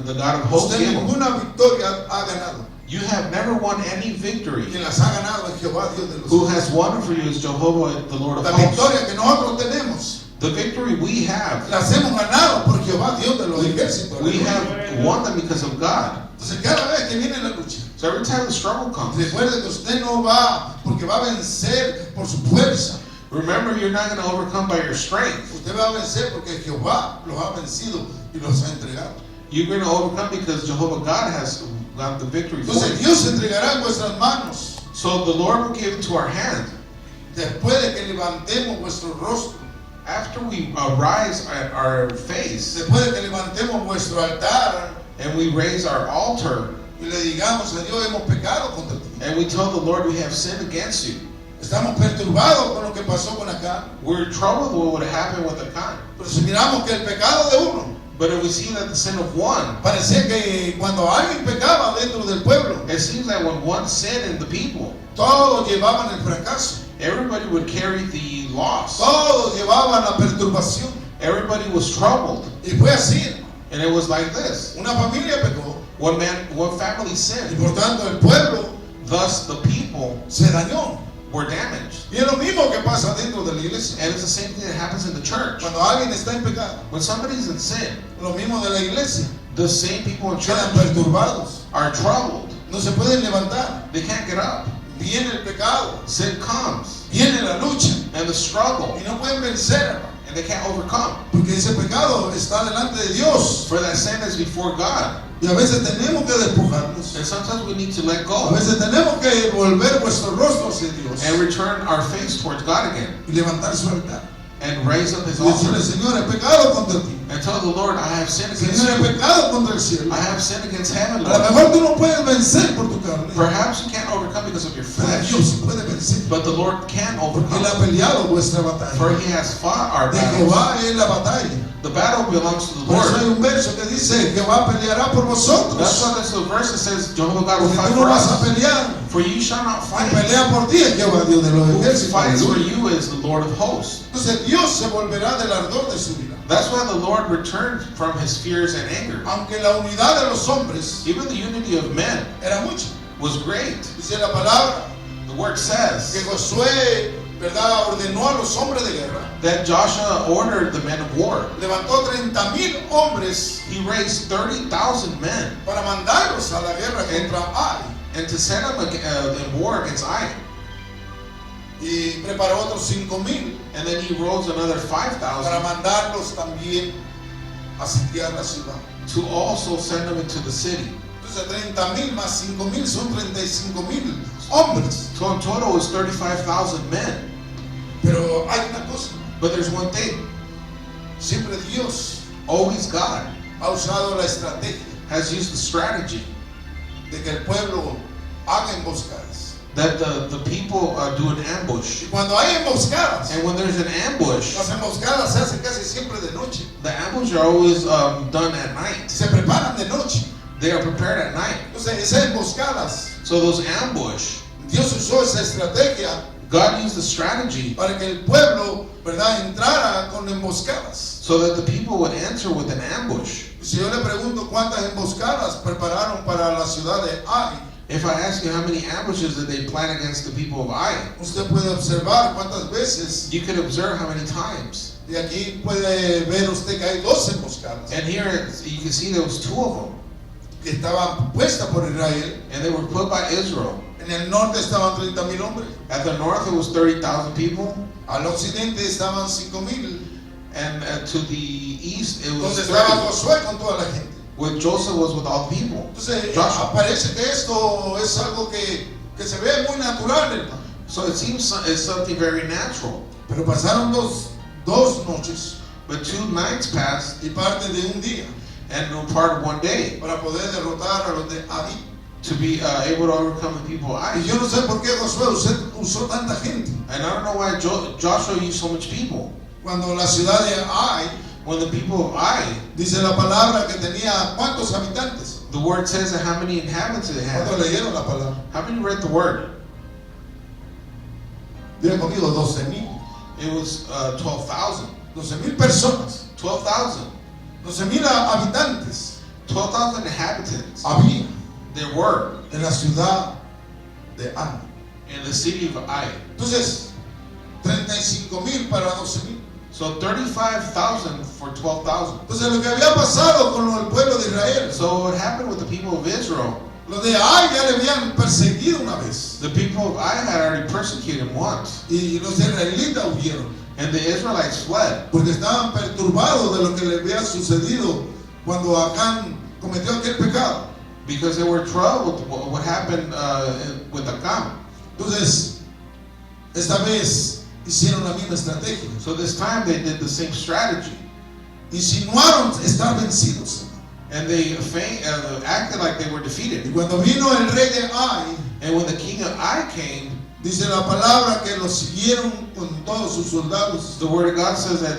the God of hosts Usted gave them. ninguna victoria ha ganado. You have never won any victory. Quien las ha ganado es Jehová Dios de los Who has won for you is Jehovah, the Lord of La hosts. victoria que nosotros tenemos, The victory we have, las hemos ganado por Jehová Dios de los ejércitos. we have won them because of God. Entonces cada vez que viene la lucha, So every time the struggle comes, recuerde que usted no va porque va a vencer por su fuerza. remember you're not going to overcome by your strength. Usted va a vencer porque Jehová los ha vencido y los ha entregado. You're going to overcome because Jehovah God has got the victory for Entonces you. Dios entregará en vuestras manos So the Lord will give into our hand. después de que levantemos vuestro rostro, After we rise at our face después de que levantemos vuestro altar and we raise our altar y le digamos a Dios, hemos pecado contra ti. and we tell the Lord we have sinned against you. Estamos perturbados con lo que pasó con acá. We're troubled with what happened with Achan. Pero si miramos que el pecado de uno, But if we see that the sin of one, parecía que cuando alguien pecaba dentro del pueblo, it seems that when one sinned in the people, todos llevaban el fracaso, everybody would carry the loss. todos llevaban la perturbación. Everybody was troubled. Y fue así. And it was like this. Una familia pecó One family y sinned. por tanto el pueblo Thus the people se dañó. were damaged. Y es lo mismo que pasa dentro de la iglesia. And it's the same thing that happens in the church. Cuando alguien está en pecado, When somebody's in sin, lo mismo de la iglesia, the same people in church quedan perturbados, are troubled. no se pueden levantar. They can't get up. Viene el pecado, Sin comes. viene la lucha And the struggle. y no pueden vencer, And they can't overcome. porque ese pecado está delante de Dios. For that sin is before God. Y a veces tenemos que despojarnos. And sometimes we need to let A go. veces tenemos que volver vuestro rostro hacia Dios And return our face towards God again. y levantar su altar. And raise up his Y decirle, altar. Señor, he pecado contra ti. And tell the Lord, I have sinned against Señor, he you. pecado contra el cielo. I have sinned against heaven, A lo Lord. mejor tú no puedes vencer por tu carne, Perhaps you can't overcome because of your pero flesh. Dios sí puede vencer. But the Lord can Porque Él ha overcome. peleado vuestra For batalla. he has fought our De battles. Jehová es la batalla. The battle belongs to the Por eso hay Lord. un verso que dice, Jehová peleará por That's vosotros. why there's a verse that says, Jehovah God will Porque fight tú no for vas a us. pelear. For you shall not Quien fight. pelea por ti es Jehová Dios de los Who ejércitos. fights for Aleluya. you is the Lord of hosts. Entonces Dios se volverá del ardor de su vida. That's why the Lord returned from his fears and anger. Aunque la unidad de los hombres Even the unity of men era mucha. was great. Dice la palabra The word que says Josué, ¿verdad?, ordenó a los hombres de guerra. that Joshua ordered the men of war. Levantó 30,000 hombres He raised 30,000 men para mandarlos a la guerra contra Ai. and to send them in war against Ai. Y preparó otros 5,000 And then he rose another para 5,000 mandarlos también a sitiar la ciudad. to also send them into the city. Entonces 30,000 más 5,000 son 35,000 hombres. So in total it was 35,000 men. Pero hay una cosa, But there's one thing. siempre Dios Always God ha usado la estrategia has used the strategy de que el pueblo haga emboscadas. that the people do an ambush. Y cuando hay emboscadas, And when there's an ambush, las emboscadas se hacen casi siempre de noche. the ambush are always done at night. Se preparan de noche. They are prepared at night. Entonces esas emboscadas, So those ambush, Dios usó esa estrategia God used the strategy para que el pueblo, ¿verdad?, entrara con emboscadas. so that the people would enter with an ambush. Y si yo le pregunto cuántas emboscadas prepararon para la ciudad de Ai, If I ask you how many ambushes did they plan against the people of Ai, usted puede observar cuántas veces, you could observe how many times. y aquí puede ver usted que hay 2 emboscadas And here you can see there was 2 of them. que estaban puestas por Israel. And they were put by Israel. En el norte estaban 30,000 hombres, At the north it was 30,000 people. al occidente estaban 5,000, And to the east it was donde estaba 30. Josué con toda la gente. With Joseph was with all the people. Entonces Joshua. parece que esto es algo que se ve muy natural, hermano. So it seems it's something very natural. Pero pasaron dos noches But 2 nights passed y parte de un día and no part of one day para poder derrotar a los de Ai. to be able to overcome the people of Y Ai. yo no sé por qué Josué usó tanta gente. And I don't know why Joshua used so much people. Cuando la ciudad de Ai, When the people of Ai, dice la palabra que tenía ¿cuántos habitantes? the word says that how many inhabitants it ¿Cuántos had. leyeron la palabra? How many read the word? Diga conmigo, 12,000. It was 12,000. 12,000 personas. 12,000. 12,000 habitantes. 12,000 inhabitants había there were en la ciudad de Ana. in the city of Ai. Entonces, 35,000 para 12,000. So 35,000 for 12,000. Entonces, lo que había pasado con el pueblo de Israel, So what happened with the people of Israel? los de Ai ya le habían perseguido una vez. The people of Ai had already persecuted him once, Y los israelitas huyeron, and the Israelites fled porque estaban perturbados de lo que le había sucedido cuando Acán cometió aquel pecado. because they were troubled with what happened with Acam. Entonces, esta vez hicieron la misma estrategia. So this time they did the same strategy, Insinuaron estar vencidos. and they acted like they were Y defeated. cuando vino el rey de Ai, And when the king of Ai came, dice la palabra que los siguieron con todos sus soldados the word of God says that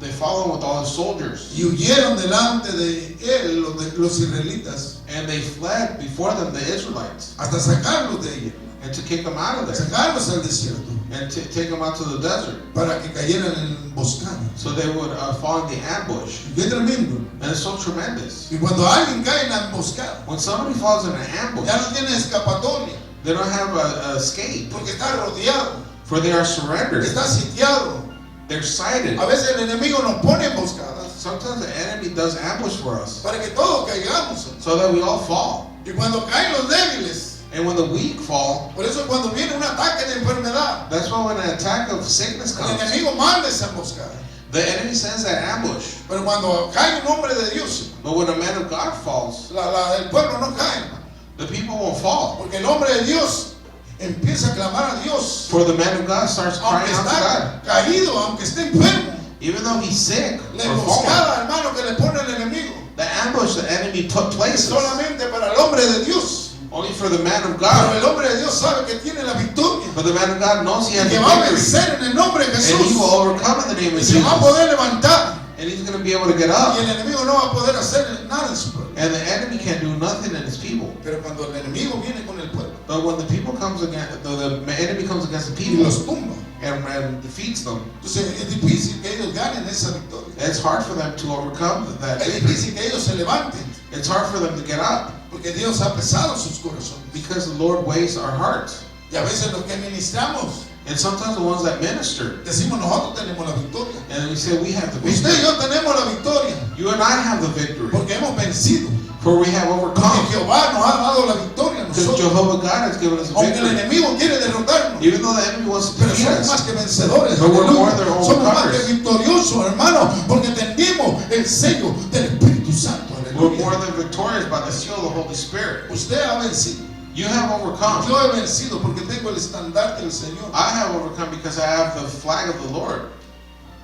they followed with all his soldiers, y huyeron delante de él los israelitas and they fled before them, the Israelites, hasta sacarlos de ella, and to kick them out of there, sacarlos al desierto and to take them out to the desert, para que cayeran en Buscanos. so they would fall in the ambush. Y qué tremendo. And it's so tremendous. Y cuando alguien cae en la emboscada, When somebody falls in an ambush, ya no tiene escapatoria, they don't have a escape, porque está rodeado, for they are surrendered. está sitiado. They're sighted. A veces el enemigo nos pone emboscadas Sometimes the enemy does ambush for us, para que todos caigamos. so that we all fall. Y cuando caen los débiles, And when the weak fall, por eso cuando viene un ataque de enfermedad, that's why when an attack of sickness el comes, enemigo manda esa emboscada. the enemy sends that ambush. Pero cuando cae un hombre de Dios, But when a man of God falls, el pueblo no cae, the people won't fall. porque el hombre de Dios empieza a clamar a Dios, For the man of God starts aunque crying out to está God. caído, aunque esté enfermo. Even though he's sick La or fallen, emboscada, hermano, que le pone el enemigo, the ambush the enemy put es places solamente para el hombre de Dios. only for the man of Pero God. el hombre de Dios sabe que tiene la victoria, But the man of God knows he has que the va a victory, vencer en el nombre de and he Jesús, will overcome in the name y of se va a Jesus, poder levantar, and he's going to be able to get y up, el enemigo no va a poder hacer nada en su pueblo. and the enemy can't do nothing in his people. Pero cuando el enemigo viene con el pueblo But when the people comes against, the enemy comes against the y people los tumba, and defeats them, entonces es difícil que ellos ganen esa victoria. it's hard for them to overcome that Es victory. difícil que ellos se levanten, It's hard for them to get up, porque Dios ha pesado sus corazones. because the Lord weighs our hearts. Y a veces los que ministramos And sometimes the ones that minister, decimos nosotros tenemos la victoria. and we say we have the Usted victory. y yo tenemos la victoria You and I have the victory, porque hemos vencido. for we have Porque overcome. Jehová nos ha dado la victoria a Because nosotros. Jehovah God has given us a Aunque el victory. enemigo quiere derrotarnos, Even though the enemy wants to pero defeat somos más us, que vencedores. But we're Aleluya. more than Somos más que overcomers. victoriosos, hermano, porque tenemos el sello del Espíritu Santo. we're Aleluya. more than victorious by the seal of the Holy Spirit. Usted ha vencido. You have overcome. Yo he vencido porque tengo el estandarte del Señor. I have overcome because I have the flag of the Lord.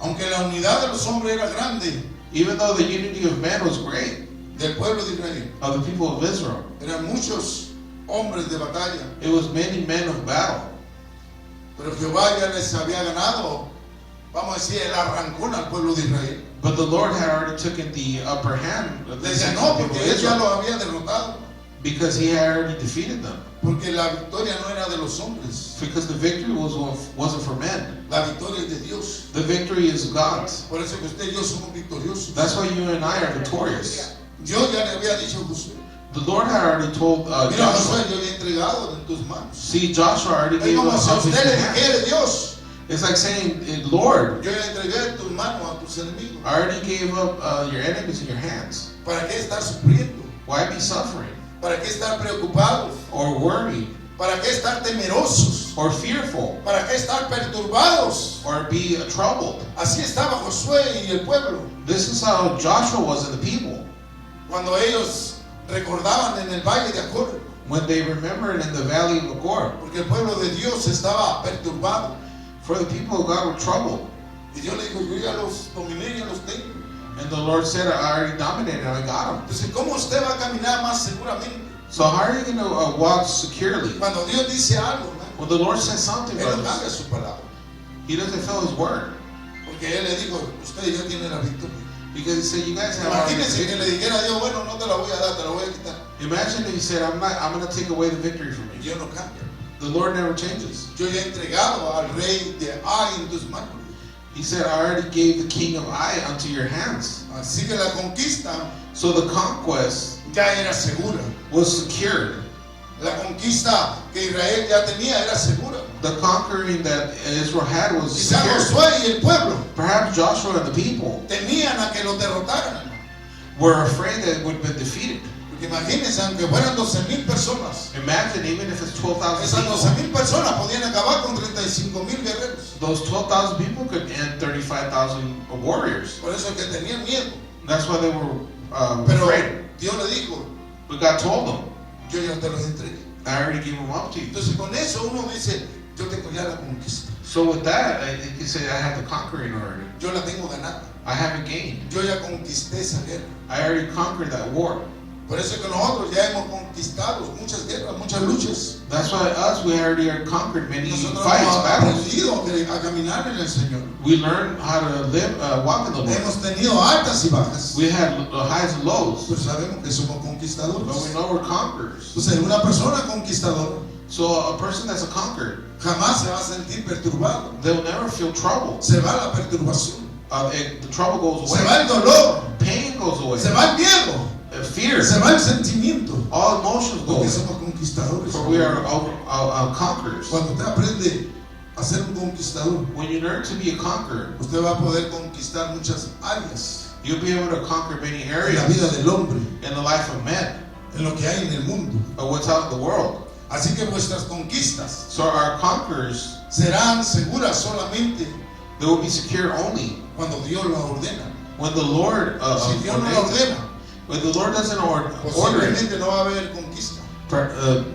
Aunque la unidad de los hombres era grande, Even though the unity of man was great, del pueblo de Israel, of the people of Israel, eran muchos hombres de batalla, it was many men of battle. pero Jehová ya les había ganado, vamos a decir, el arrancón al pueblo de Israel. But the Lord had already taken the upper hand of the Les people ganó of porque él ya Israel, lo había derrotado, because he had already defeated them. porque la victoria no era de los hombres, Because the victory wasn't for men. la victoria es de Dios. The victory is God's. Por eso que usted y yo somos victoriosos. That's why you and I are victorious. Yo ya le había dicho a Josué, The Lord had already told mira Joshua. Josué, yo le he entregado en tus manos. See, Joshua already Es gave como us si a up into usted le your hand. dijera Dios, It's like saying, Lord, yo le entregué en tus manos a tus enemigos. I already gave up your enemies in your hands. ¿Para qué estar sufriendo? Why be suffering? ¿Para qué estar preocupados? Or worried? ¿Para qué estar temerosos? Or fearful? ¿Para qué estar perturbados? Or be troubled? Así estaba Josué y el pueblo This is how Joshua was in the people. cuando ellos recordaban en el valle de Acor, When they remembered in the valley of Agor. porque el pueblo de Dios estaba perturbado. For the people of God were troubled. Y Dios le dijo, yo ya los dominé, ya los tengo. And the Lord said, I already dominated, I got them. Entonces, ¿cómo usted va a caminar más seguramente? So how are you going to walk securely? Cuando Dios dice algo, ¿no? When the Lord says something, Él no brothers, cambia su palabra. He doesn't fill His word. Porque Él le dijo, usted y yo tienen la victoria. Because He said, you guys have already Imagínense que le victory. dijera a Dios, bueno, no te la voy a dar, te la voy a quitar. Imagine if He said, I'm going to take away the victory from you. Dios no cambia. The Lord never changes. Yo ya he entregado al rey de Ai en tus manos. He said, I already gave the king of Ai unto your hands. Así que la conquista So the conquest ya era segura. was secured. La conquista que Israel ya tenía era segura. The conquering that Israel had was Quizás secured. Josué y el pueblo Perhaps Joshua and the people temían a que los derrotaran. were afraid that it would have been defeated. Porque imagínense, aunque fueran 12,000 personas, Imagine, even if it's 12,000 esas people, 12,000 personas podían acabar con 35,000 guerreros. those 12,000 people could end 35,000 warriors. Por eso es que tenían miedo. That's why they were Pero afraid. Dios le dijo, But God told them, yo ya te los entregué. I already gave them up to you. Entonces con eso uno dice, yo tengo ya la conquista. So with that, you can say, I have the conquering already. Yo la tengo ganada. I haven't gained. Yo ya conquisté esa guerra. I already conquered that war. Por eso es que nosotros ya hemos conquistado muchas guerras, muchas luchas. That's why us, we already are conquered many Nosotros fights, hemos battles. aprendido a caminar en el Señor. We learned how to live, walk in the Lord. Hemos tenido altas y bajas, We had highs and lows, pero sabemos que somos but we conquistadores. know we're conquerors. Entonces una persona conquistadora So a person that's a conqueror, jamás se va a sentir perturbado. they'll never feel trouble. Se va la perturbación, The trouble goes se away. va el dolor, Pain goes away. se va el miedo, Fear. se va el sentimiento. All emotions go Porque away. somos conquistadores. For we are conquerors. Cuando usted aprende a ser un conquistador, When you learn to be a conqueror, usted va a poder conquistar muchas áreas you'll be able to conquer many en la vida areas del hombre, in the life of men, en lo que hay en el mundo. of what's out in the world. Así que vuestras conquistas So our conquerors, serán seguras solamente they will be secure only cuando Dios la ordena. when the Lord Si Dios no la ordains it. ordena, When the Lord doesn't order it, posiblemente no va a haber conquista.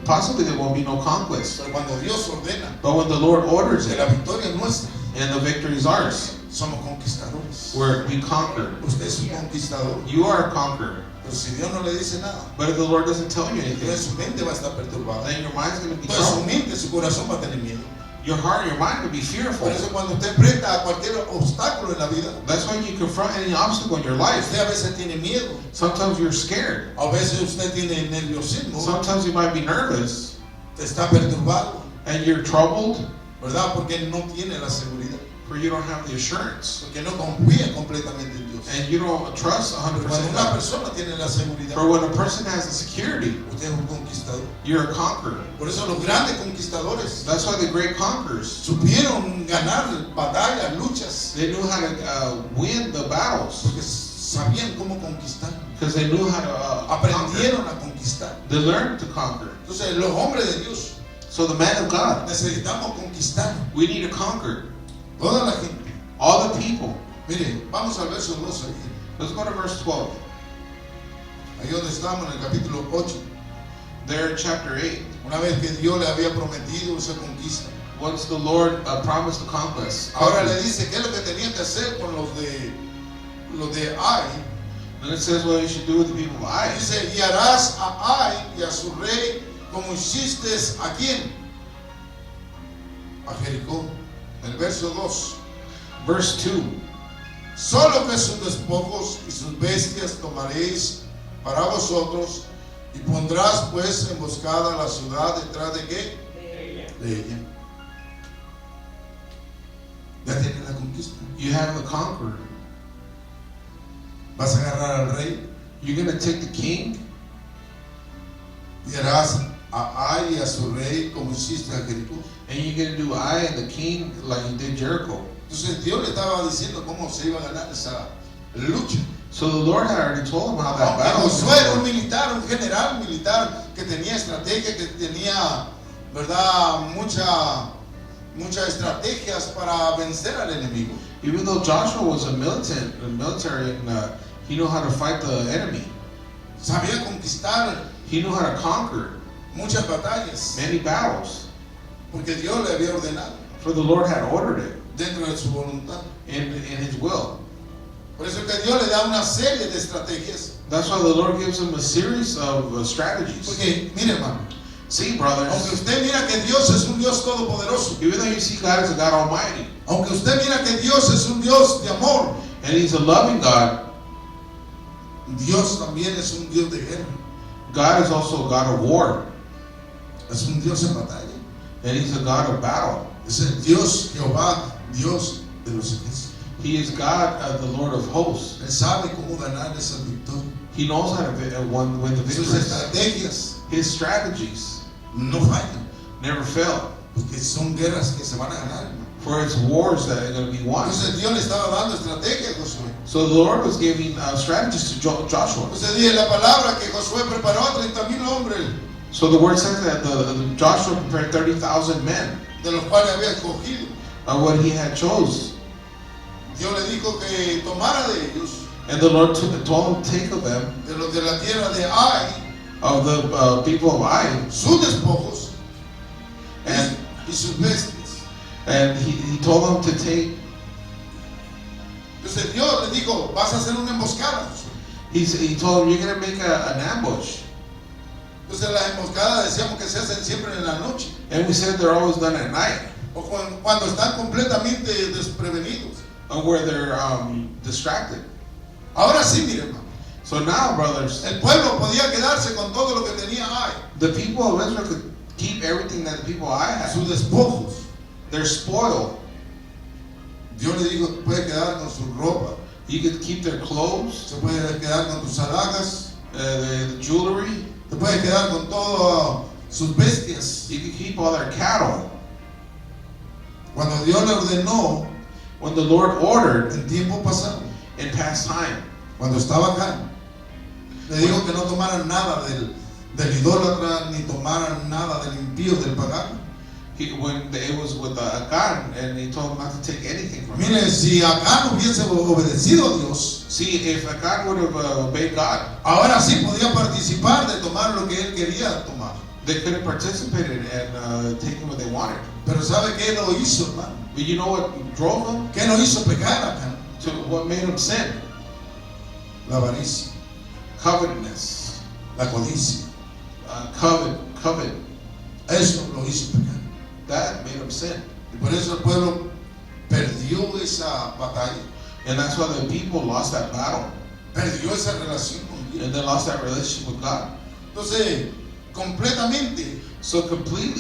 possibly there won't be no conquest. Pero cuando Dios ordena, But when the Lord orders que it, la victoria es nuestra, and the victory is ours, somos conquistadores. we conquer. Usted es un conquistador. You are a conqueror. Pero si Dios no le dice nada, But if the Lord doesn't tell you anything, entonces su mente va a estar perturbada. then your mind's going to be Entonces su troubled. mente, su corazón va a tener miedo. Your heart and your mind will be fearful. Por eso cuando usted enfrenta a cualquier obstáculo en la vida, That's why you confront any obstacle in your life. usted a veces tiene miedo, Sometimes you're scared. a veces usted tiene nerviosismo, Sometimes you might be nervous está perturbado, and you're troubled, ¿verdad? Porque no tiene la seguridad, for you don't have the assurance porque no confía completamente en Dios. and you don't trust Pero 100% cuando una God. persona tiene la seguridad, For when a person has the security, usted es un conquistador. you're a conqueror. Por eso los grandes conquistadores That's why the great conquerors, supieron ganar batallas, luchas, they knew how to win the battles porque sabían cómo conquistar, because they knew how to conquer. aprendieron a conquistar. They learned to conquer. Entonces los hombres de Dios So the man of God, necesitamos conquistar we need to conquer toda la gente. all the people. Mire, vamos al verso 2 ahí. Let's go to verse 12. Ahí donde estamos en el capítulo 8. There in chapter 8. Una vez que Dios le había prometido esa conquista. Once the Lord promised the conquest. Ahora le dice qué es lo que tenía que hacer con los de Ai. And it says what you should do with the people of Ai. Dice, y harás a Ai y a su rey como hiciste a quién? A Jericó. El verso 2. Verse 2. Solo que sus despojos y sus bestias tomaréis para vosotros y pondrás pues emboscada la ciudad detrás de qué? De ella. Ya tienes la conquista. You have the conqueror. Vas a agarrar al rey You're going to take the king y harás a Ai y a su rey como hiciste a Jericó. and you're going to do Ai and the king like you did Jericho. Entonces Dios le estaba diciendo cómo se iba a ganar esa lucha. So the Lord had already told him how that Aunque battle was Josué era un going to go. militar, un general militar que tenía estrategia, que tenía, ¿verdad? Muchas estrategias para vencer al enemigo. Even though Joshua was a military and he knew how to fight the enemy. Sabía conquistar He knew how to conquer muchas batallas, many battles. porque Dios le había ordenado For the Lord had ordered it dentro de su voluntad. in his will. Por eso es que Dios le da una serie de estrategias. That's why the Lord gives him a series of strategies. Porque, mire hermano, See, aunque brothers, usted mira que Dios es un Dios todopoderoso, even though you see God as a God Almighty, aunque usted mira que Dios es un Dios de amor, and He's a loving God, Dios también es un Dios de guerra, God is also a God of war, es un Dios en batalla, and He's a God of battle. es el Dios Jehová, Dios de los ejércitos. He is God, the Lord of hosts. Él sabe cómo ganar esas victorias. He knows how to win the Sus victories. estrategias His strategies no fallan, never fail. porque son guerras que se van a ganar, hermano. For it's wars that are going to be won. Entonces Dios le estaba dando estrategia a Josué. So the Lord was giving strategies to Joshua. Entonces dice la palabra que Josué preparó a 30,000 hombres, So the word says that the Joshua prepared 30,000 men, de los cuales había escogido. what he had chose. Dios le dijo que tomara de ellos, And the Lord told him to take of them, de los de la tierra de Ai, of the people of Ai, sus despojos and y sus bestias. he told them to take. Entonces Dios le dijo, vas a hacer una emboscada, Josué. He told him, you're going to make an ambush. Entonces las emboscadas decíamos que se hacen siempre en la noche, And we said they're always done at night, o cuando están completamente desprevenidos. where they're distracted. Ahora sí, mire, hermano, So now, brothers, el pueblo podía quedarse con todo lo que tenía Ai, the people of Israel could keep everything that the people of Ai had. sus despojos. They're spoiled. Dios le dijo, puede quedar con su ropa, You could keep their clothes, se puede quedar con tus alhajas, the jewelry. se puede quedar con todas sus bestias. You could keep all their cattle. Cuando Dios le ordenó When the Lord ordered en tiempo pasado, in past time, cuando estaba acá, le dijo que no tomaran nada del idólatra, ni tomaran nada del impío, del pagano. when it was with Achan, and he told him not to take anything from him. Mire, si Acán hubiese obedecido a Dios, See, if Achan would have obeyed God, ahora sí podía participar de tomar lo que él quería tomar. they could have participated and taken what they wanted. Pero ¿sabe qué lo hizo, hermano? But you know what drove them ¿Qué lo hizo pecar acá? to what made them sin? La avaricia, Covetousness, la codicia. covet. Eso lo hizo pecar. That made them sin, Y por eso el pueblo perdió esa batalla, and that's why the people lost that battle, perdió esa relación con Dios. and they lost that relationship with God. Entonces, completamente So completely.